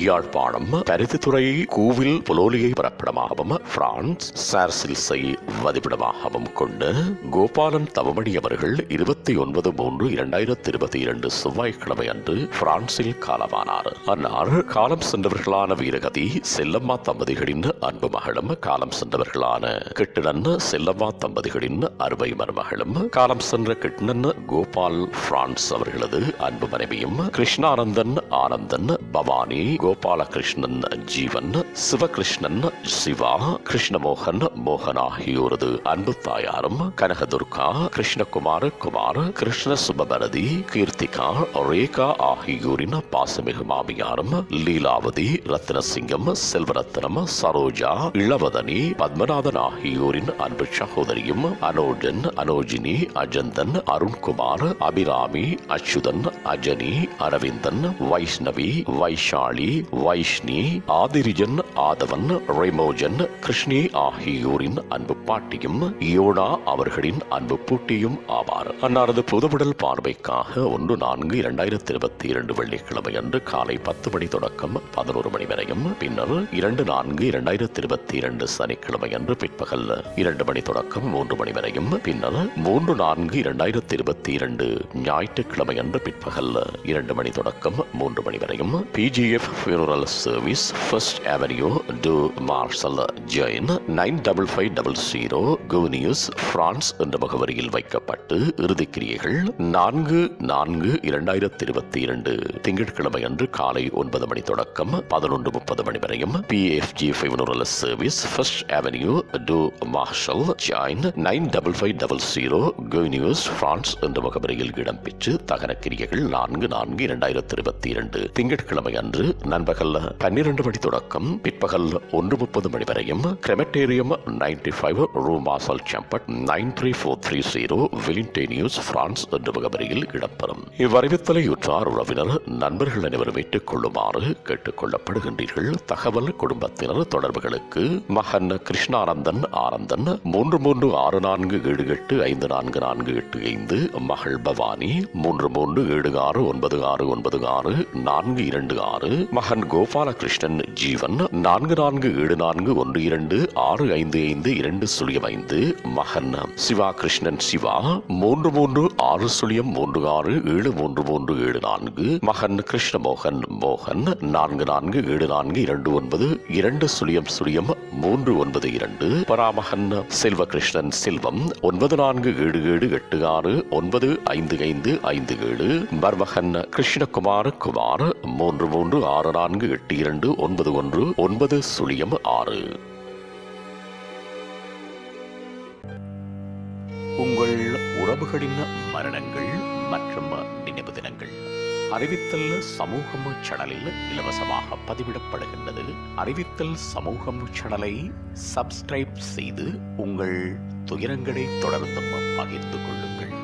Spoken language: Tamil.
யாழ்ப்பாணம் பருத்தித்துறை கூவில் புலோலியை பிறப்பிடமாகவும் பிரான்ஸ் சார்சில்ஸை வதிப்பிடமாகவும் கொண்டு கோபாலன் தவமணி அவர்கள் 29/3/2022 செவ்வாய்க்கிழமை அன்று பிரான்சில் காலமானார். அன்னார் காலம் சென்றவர்களான வீரகதி செல்லம்மா தம்பதிகளின் அன்பு மகளும், காலம் சென்றவர்களான கிட்டணன் செல்லம்மா தம்பதிகளின் அருமை மருமகளும், காலம் சென்ற கிட்டணன் கோபால் பிரான்ஸ் அவர்களது அன்பு மனைவியும், கிருஷ்ணானந்தன் ஆனந்தன் பவானி கோபாலகிருஷ்ணன் ஜீவன் சிவகிருஷ்ணன் சிவா கிருஷ்ணமோகன் மோகன் ஆகியோரது அன்பு தாயாரும், கனகதுர்கா கிருஷ்ணகுமார் குமார் கிருஷ்ண சுபபரதி கீர்த்திகா ரேகா ஆகியோரின் பாசமிகு மாமியாரும், லீலாவதி ரத்னசிங்கம் செல்வரத்னம் சரோஜா இளவதனி பத்மநாதன் ஆகியோரின் அன்பு சகோதரியும், அனோஜன் அனோஜினி அஜந்தன் அருண்குமார் அபிராமி அச்சுதன் அஜனி அரவிந்தன் வைஷ்ணவி வைஷாலி வைஷ்ணி ஆதிரிஜன் ஆதவன் ரெமோஜன் கிருஷ்ணி ஆகியோரின் அன்பு பாட்டியும், யோனா அவர்களின் அன்பு பூட்டியும் ஆவார். அன்னாரது பொதுவிடல் பார்வைக்காக 1/4/2022 வெள்ளிக்கிழமை அன்று காலை 10 மணி தொடக்கம் 11 மணி வரையும், பின்னர் 2/4/2022 சனிக்கிழமை அன்று பிற்பகல் 2 மணி தொடக்கம் 3 மணி வரையும், பின்னர் 3/4/2022 ஞாயிற்றுக்கிழமை அன்று பிற்பகல் 2 மணி தொடக்கம் 3 மணி வரையும் PGF Funeral Service First Avenue du Marcel Jain 95500 Gounius France என்ற முகவரியில் வைக்கப்பட்டு இறுதிக்கிரியைகள் 4/4/2022 திங்கட்கிழமை அன்று காலை 9 மணி தொடக்கம் 11:30 மணி வரையும் PFG Funeral Service First Avenue du Marcel Jain 95500 Gounius France என்ற முகவரியில் இடம்பெற்று தகனக்கிரியைகள் 4/4/2022 திங்கட்கிழமை அன்று நண்பகல் 12 மணி தொடக்கம் பிற்பகல் 1:30 மணி வரையும் கிரெமட்டேரியம் 95 ரூ மார்சல் சாம்பட் 93430 விலிண்டேனியூஸ் பிரான்ஸ் என்ற முகவரியில் இடம்பெறும். இவ்வறிவித்தலை உற்றார் உறவினர் நண்பர்கள் அனைவரும் ஏற்றுக் கொள்ளுமாறு கேட்டுக் கொள்ளப்படுகின்றீர்கள். தகவல் குடும்பத்தினர் தொடர்புகளுக்கு மகன் கிருஷ்ணானந்தன் ஆனந்தன் 3364785445, மகள் பவானி 33769696 மகன் கோபாலகிருஷ்ணன் ஜீவன் 4474126552 மகன் சிவா கிருஷ்ணன் சிவா 336036733734 மகன் கிருஷ்ணமோகன் மோகன் 44742020 பராமகன் செல்வகிருஷ்ணன் செல்வம் 947786955557 மர்மகன் கிருஷ்ணகுமார் குமார் 3364829196. உங்கள் உறவுகளின் மரணங்கள் மற்றும் நினைவு தினங்கள் அறிவித்தல் சமூகம் சேனலில் இலவசமாக பதிவிடப்படுகின்றது. அறிவித்தல் சமூகம் சேனலை சப்ஸ்கிரைப் செய்து உங்கள் துயரங்களை தொடர்ந்து பகிர்ந்து கொள்ளுங்கள்.